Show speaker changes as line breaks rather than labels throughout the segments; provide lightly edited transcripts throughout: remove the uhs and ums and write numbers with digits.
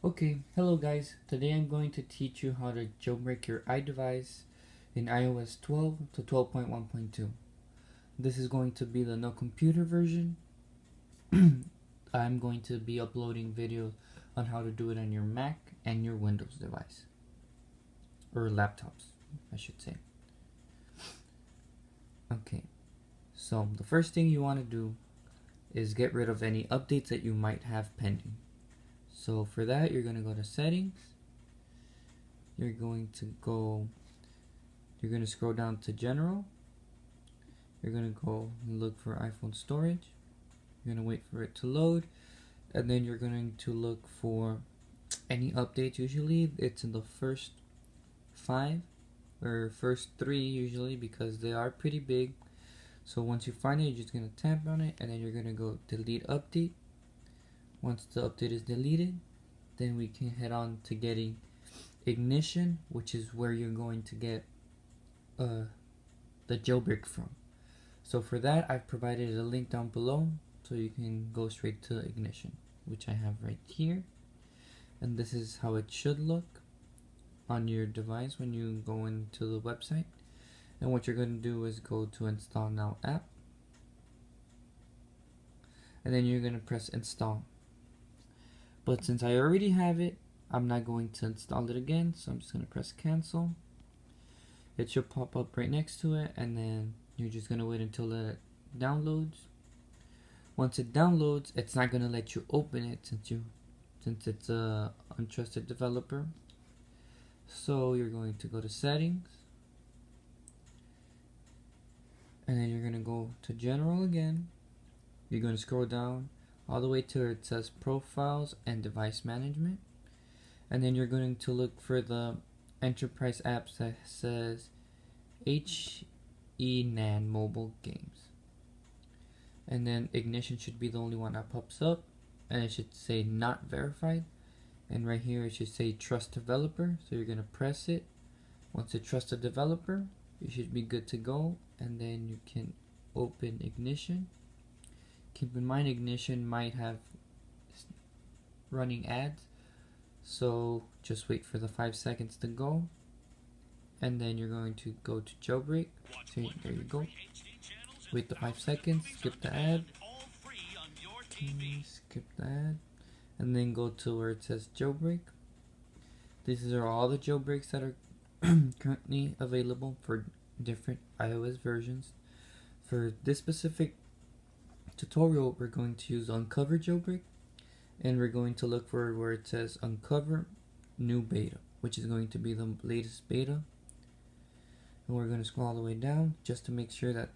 Okay, hello guys. Today I'm going to teach you how to jailbreak your iDevice in iOS 12 to 12.1.2. This is going to be the no computer version. I'm going to be uploading videos on how to do it on your Mac and your Windows device. Or laptops, I should say. Okay, so the first thing you want to do is get rid of any updates that you might have pending. So for that, you're going to go to settings. You're going to scroll down to general. You're going to go and look for iPhone storage. You're going to wait for it to load. And then you're going to look for any updates. Usually it's in the first 5 or first 3 usually, because they are pretty big. So once you find it, you're just going to tap on it and then you're going to go delete update. Once the update is deleted, then we can head on to getting ignition, which is where you're going to get the jailbreak from. So for that, I've provided a link down below so you can go straight to ignition, which I have right here. And this is how it should look on your device when you go into the website. And what you're going to do is go to install now app, and then you're going to press install. But since I already have it, I'm not going to install it again, so I'm just going to press cancel. It should pop up right next to it, and then you're just going to wait until it downloads. Once it downloads, it's not going to let you open it since it's a untrusted developer. So you're going to go to settings, and then you're going to go to general again. You're going to scroll down all the way to where it says profiles and device management, and then you're going to look for the enterprise apps that says HENAN mobile games, and then ignition should be the only one that pops up, and it should say not verified, and right here it should say trust developer. So you're going to press it. Once it trusts a developer, you should be good to go, and then you can open ignition. Keep in mind, ignition might have running ads, so just wait for the 5 seconds to go, and then you're going to go to jailbreak. So there you go. Wait the 5 seconds, skip the ad, skip the ad, and then go to where it says jailbreak. These are all the jailbreaks that are currently available for different iOS versions. For this specific tutorial, we're going to use uncover jailbreak, and we're going to look for where it says uncover new beta, which is going to be the latest beta. And we're going to scroll all the way down just to make sure that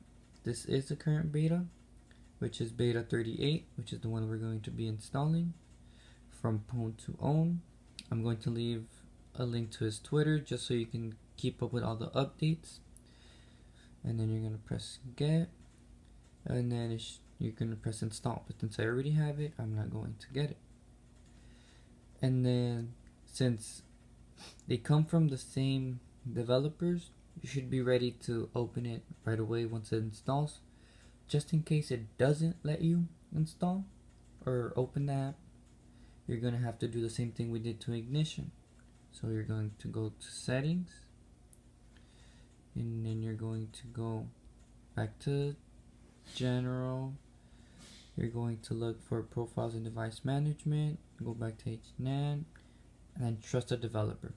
this is the current beta, which is beta 38, which is the one we're going to be installing from Pwn to Own. I'm going to leave a link to his Twitter just so you can keep up with all the updates. And then you're going to press get, and then you're going to press install. But since I already have it, I'm not going to get it. And then since they come from the same developers, you should be ready to open it right away once it installs. Just in case it doesn't let you install or open the app, you're going to have to do the same thing we did to ignition. So you're going to go to settings, and then you're going to go back to general. You're going to look for profiles and device management, go back to HNAN, and then trust a developer.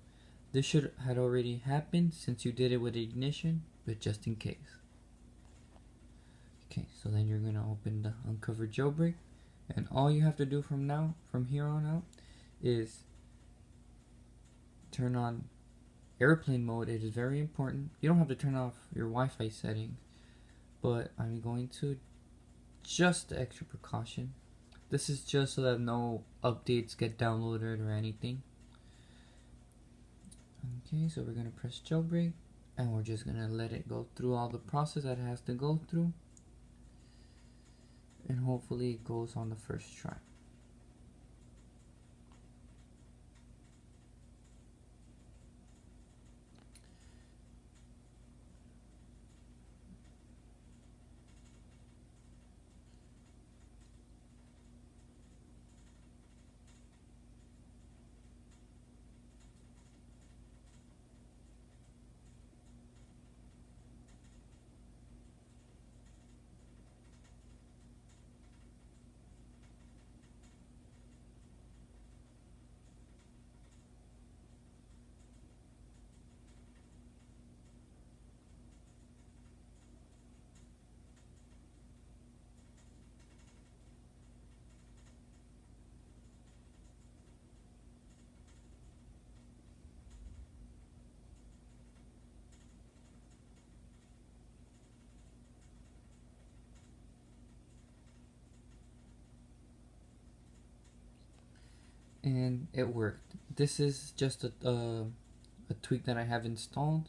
This should had already happened since you did it with ignition, but just in case. Okay, so then you're going to open the uncover jailbreak, and all you have to do from here on out is turn on airplane mode. It is very important. You don't have to turn off your Wi-Fi settings, but I'm going to just extra precaution. This is just so that no updates get downloaded or anything. Okay, so we're going to press jailbreak, and we're just going to let it go through all the process that it has to go through, and hopefully it goes on the first try. and it worked. This is just a tweak that I have installed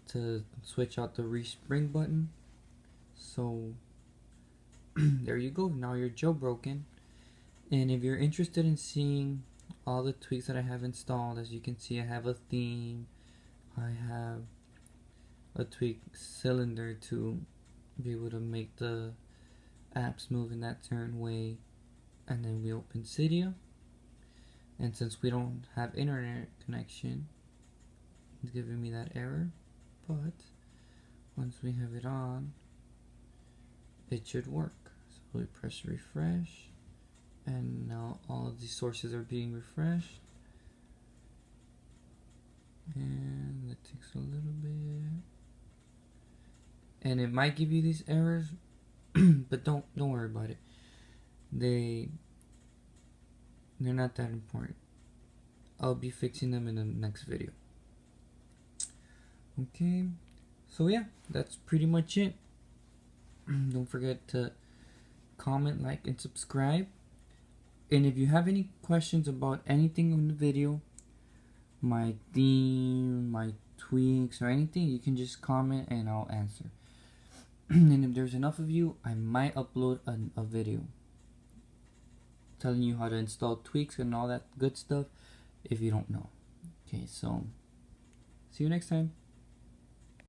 to switch out the respring button. So there you go, now you're jailbroken. And if you're interested in seeing all the tweaks that I have installed, as you can see, I have a theme, I have a tweak cylinder to be able to make the apps move in that certain way, and then we open Cydia, and since we don't have internet connection, it's giving me that error, but once we have it on, it should work. So we press refresh, and now all of these sources are being refreshed, and it takes a little bit, and it might give you these errors, but don't worry about it. They're not that important. I'll be fixing them in the next video. Okay, so yeah, that's pretty much it. Don't forget to comment, like, and subscribe. And if you have any questions about anything in the video, my theme, my tweaks, or anything, you can just comment and I'll answer. And if there's enough of you, I might upload a video telling you how to install tweaks and all that good stuff if you don't know. Okay, so see you next time.